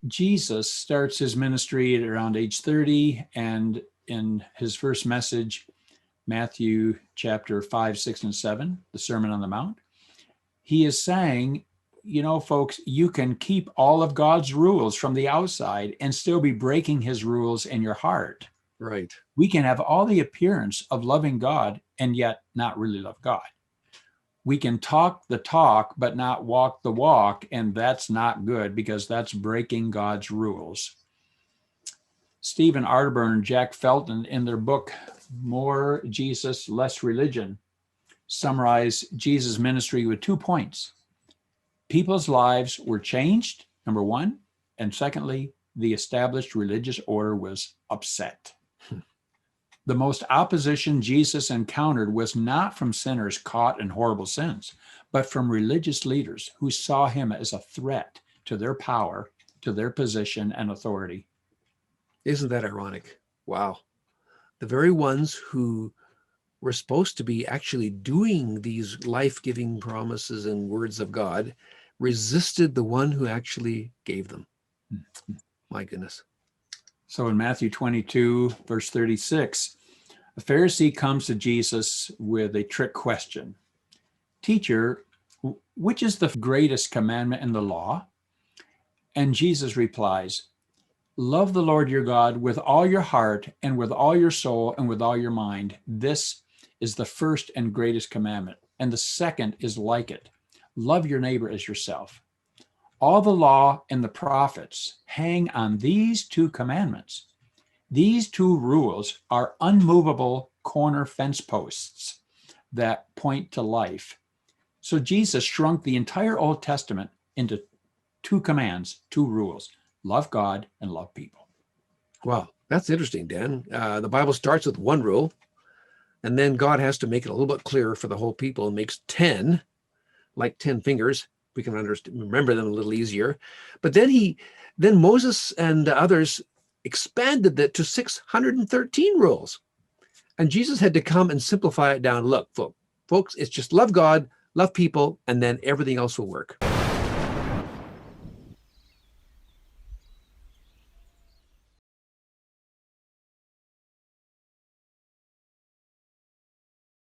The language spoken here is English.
Jesus starts his ministry at around age 30, and in his first message, Matthew chapter 5, 6, and 7, the Sermon on the Mount, he is saying, folks, you can keep all of God's rules from the outside and still be breaking his rules in your heart. Right. We can have all the appearance of loving God and yet not really love God. We can talk the talk, but not walk the walk, and that's not good because that's breaking God's rules. Stephen Arterburn and Jack Felton, in their book, More Jesus, Less Religion, summarize Jesus' ministry with 2 points. People's lives were changed, number one, and secondly, the established religious order was upset. The most opposition Jesus encountered was not from sinners caught in horrible sins, but from religious leaders who saw him as a threat to their power, to their position and authority. Isn't that ironic? Wow. The very ones who were supposed to be actually doing these life-giving promises and words of God resisted the one who actually gave them. My goodness. So in Matthew 22, verse 36, a Pharisee comes to Jesus with a trick question. Teacher, which is the greatest commandment in the law? And Jesus replies, love the Lord your God with all your heart and with all your soul and with all your mind. This is the first and greatest commandment. And the second is like it. Love your neighbor as yourself. All the law and the prophets hang on these 2 commandments. These 2 rules are unmovable corner fence posts that point to life. So Jesus shrunk the entire Old Testament into 2 commands, 2 rules: love God and love people. Wow, that's interesting, Dan. The Bible starts with 1 rule, and then God has to make it a little bit clearer for the whole people and makes 10, like 10 fingers. We can remember them a little easier. But then Moses and others expanded that to 613 rules. And Jesus had to come and simplify it down. Look, folks, it's just love God, love people, and then everything else will work.